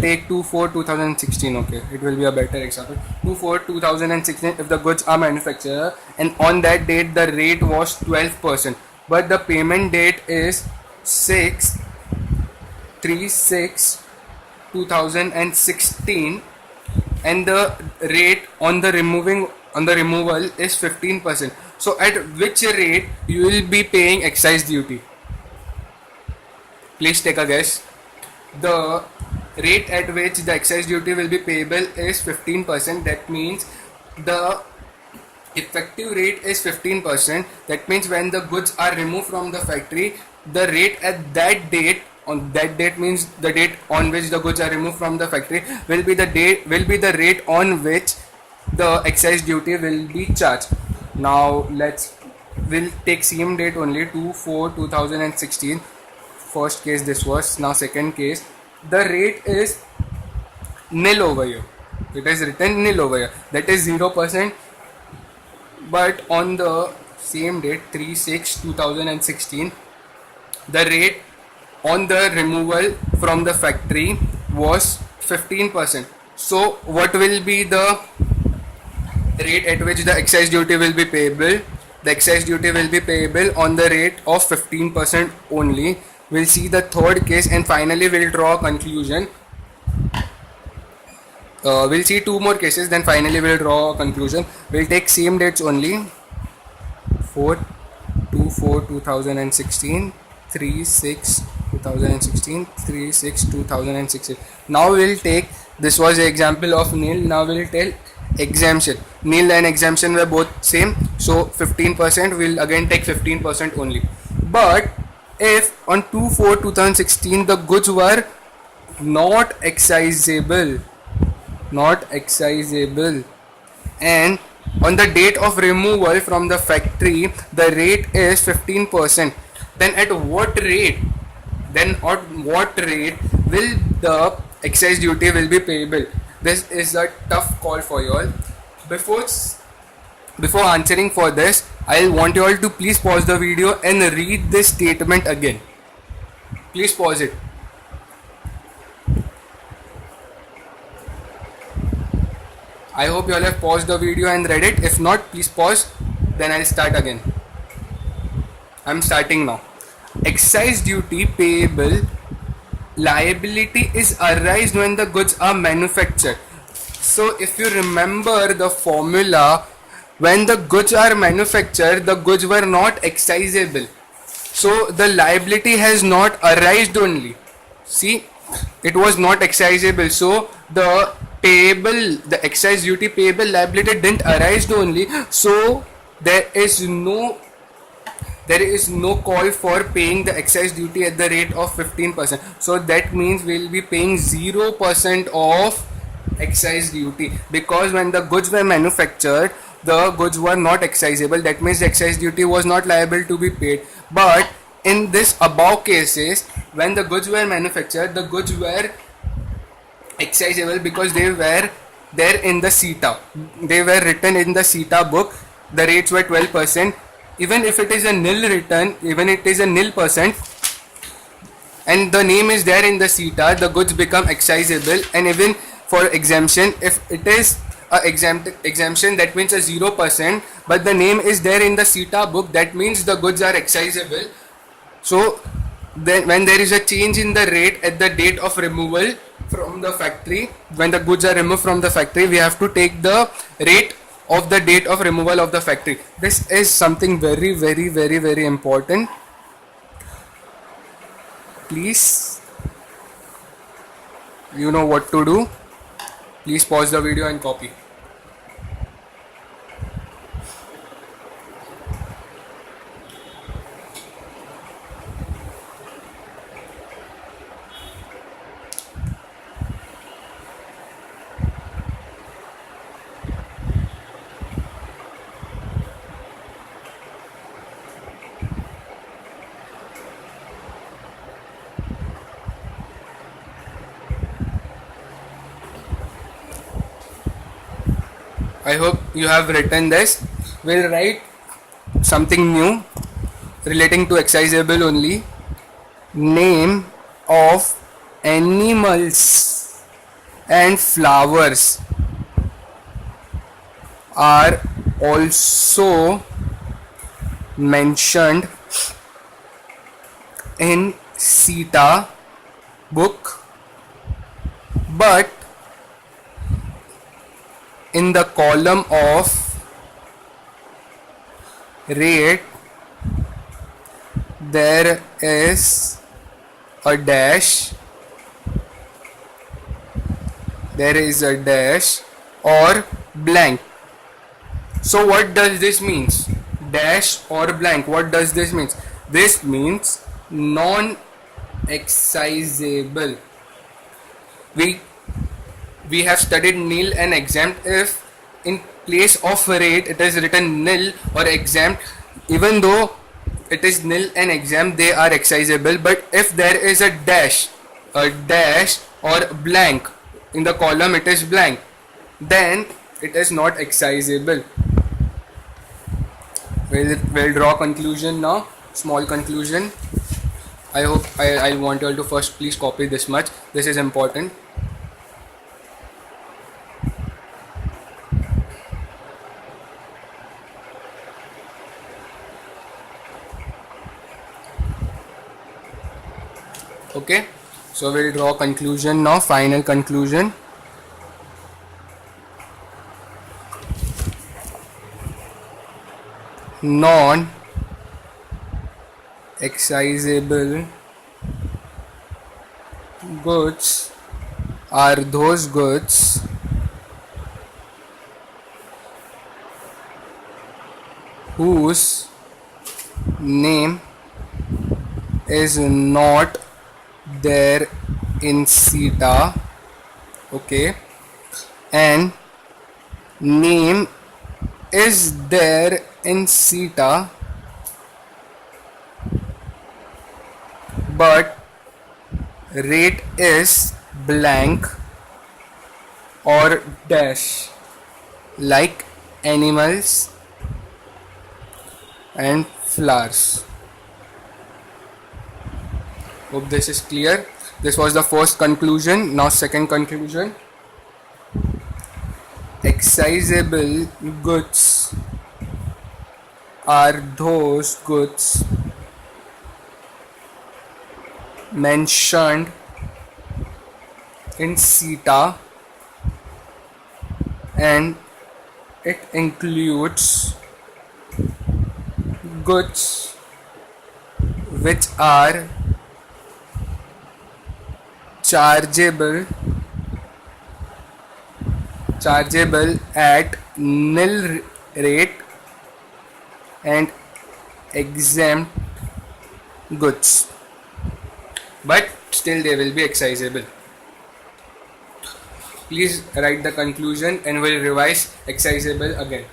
take 2/4/2016. Okay, it will be a better example. 2/4/2016. If the goods are manufactured and on that date the rate was 12%, but the payment date is 6/3/2016, and the rate on the removal is 15%. So at which rate you will be paying excise duty? Please take a guess. The rate at which the excise duty will be payable is 15%. That means the effective rate is 15%. That means when the goods are removed from the factory, the rate at that date, on that date means the date on which the goods are removed from the factory, will be the rate on which the excise duty will be charged. Now we'll take same date only, 2/4/2016. First case this was. Now second case, the rate is nil over here. It is written nil over here. That is 0%. But on the same date, 3/6/2016, the rate on the removal from the factory was 15%. So what will be the rate at which the excise duty will be payable? The excise duty will be payable on the rate of 15% only. We'll see the third case and finally we'll draw a conclusion. We'll see two more cases, then finally we'll draw a conclusion. We'll take same dates only. 4/2/4/2016, 3/6/2016, 3/6/2016. Now we'll take, this was the example of nil. Now we'll tell exemption. Nil and exemption were both same, so 15%. We'll again take 15% only. But if on 2/4/2016 the goods were not excisable, and on the date of removal from the factory the rate is 15%, then at what rate will the excise duty will be payable? This is a tough call for you all. Before answering for this, I want you all to please pause the video and read this statement again. Please pause it. I hope you all have paused the video and read it. If not, please pause, then I'll start again. I'm starting now. Excise duty payable liability is arised when the goods are manufactured. So if you remember the formula, when the goods are manufactured, the goods were not excisable. So the liability has not arisen only. See, it was not excisable. So the excise duty payable liability didn't arise only. So there is no call for paying the excise duty at the rate of 15%. So that means we'll be paying 0% of excise duty, because when the goods were manufactured, the goods were not excisable. That means the excise duty was not liable to be paid. But in this above cases, when the goods were manufactured, the goods were excisable because they were there in the CETA. They were written in the CETA book. The rates were 12%. Even if it is a nil return, even it is a nil percent, and the name is there in the CETA, the goods become excisable. And even for exemption, if it is a exemption, that means a 0%, but the name is there in the CETA book, that means the goods are excisable. So then when there is a change in the rate at the date of removal from the factory, when the goods are removed from the factory, we have to take the rate of the date of removal of the factory. This is something very, very, very, very important. Please, you know what to do. Please pause the video and copy. I hope you have written this. We'll write something new relating to excisable only. Name of animals and flowers are also mentioned in CETA book, but in the column of rate there is a dash, or blank. So what does this means? Dash or blank. What does this means? This means non-excisable. We have studied nil and exempt. If in place of rate it is written nil or exempt, even though it is nil and exempt, they are excisable. But if there is a dash or blank in the column, it is blank, then it is not excisable. We'll draw conclusion now. Small conclusion. I hope I want you all to first please copy this much. This is important. Okay, so we'll draw conclusion now, final conclusion. Non-excisable goods are those goods whose name is not there in CETA, okay, and name is there in CETA, but rate is blank or dash, like animals and flowers. Hope this is clear. This was the first conclusion. Now second conclusion. Excisable goods are those goods mentioned in CETA, and it includes goods which are chargeable at nil rate and exempt goods, but still they will be excisable. Please write the conclusion and we'll revise excisable again.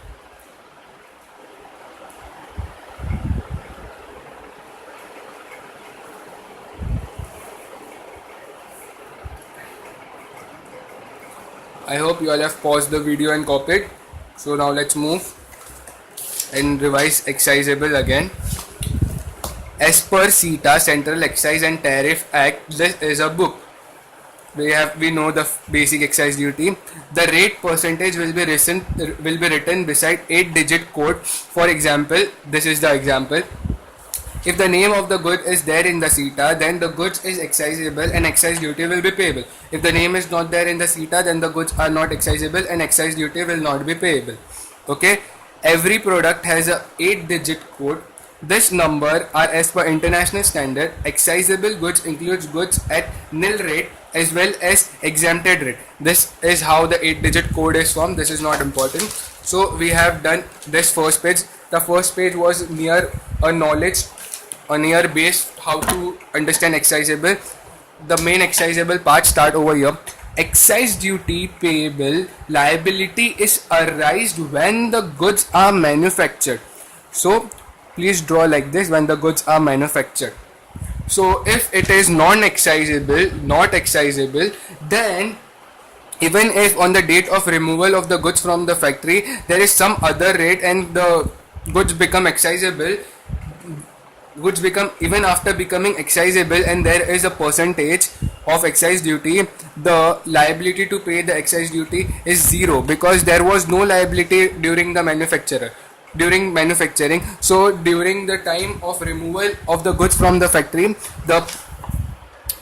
I hope you all have paused the video and copied. So now let's move and revise excisable again. As per CETA, Central Excise and Tariff Act, this is a book. We know the basic excise duty. The rate percentage will be written beside 8-digit code. For example, this is the example. If the name of the good is there in the CETA, then the goods is excisable and excise duty will be payable. If the name is not there in the CETA, then the goods are not excisable and excise duty will not be payable. Okay, every product has a 8-digit code. This number are as per international standard. Excisable goods includes goods at nil rate as well as exempted rate. This is how the 8-digit code is formed. This is not important. So we have done this first page. The first page was near a knowledge, a near base how to understand excisable. The main excisable part start over here. Excise duty payable liability is arised when the goods are manufactured. So please draw like this: when the goods are manufactured. So if it is not excisable, then even if on the date of removal of the goods from the factory there is some other rate and the goods become excisable, goods become, even after becoming excisable and there is a percentage of excise duty, the liability to pay the excise duty is zero, because there was no liability during the manufacturing. So during the time of removal of the goods from the factory, the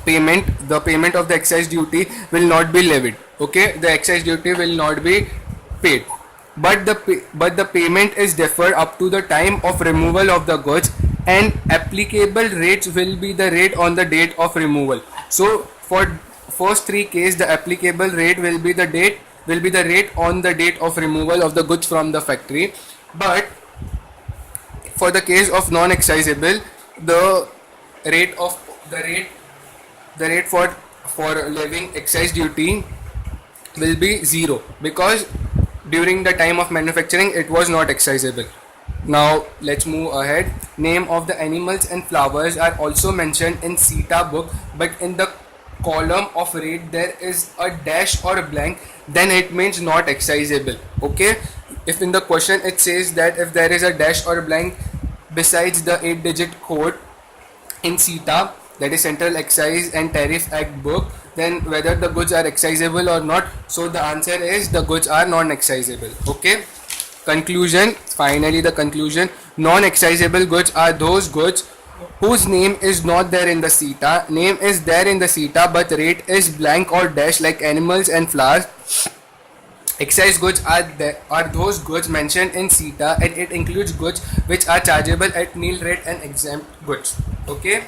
payment of the excise duty will not be levied. Okay, the excise duty will not be paid, but the payment is deferred up to the time of removal of the goods, and applicable rates will be the rate on the date of removal. So for first three cases, the applicable rate will be the rate on the date of removal of the goods from the factory. But for the case of non-excisable, the rate of the rate for levying excise duty will be zero, because during the time of manufacturing it was not excisable. Now let's move ahead. Name of the animals and flowers are also mentioned in CETA book, but in the column of rate there is a dash or a blank, then it means not excisable. Okay, if in the question it says that if there is a dash or a blank besides the 8-digit code in CETA, that is Central Excise and Tariff Act book, then whether the goods are excisable or not. So the answer is the goods are non-excisable. Okay. Conclusion. Finally, the conclusion. Non-excisable goods are those goods whose name is not there in the CETA. Name is there in the CETA, but rate is blank or dash, like animals and flowers. Excise goods are those goods mentioned in CETA, and it includes goods which are chargeable at nil rate and exempt goods. Okay.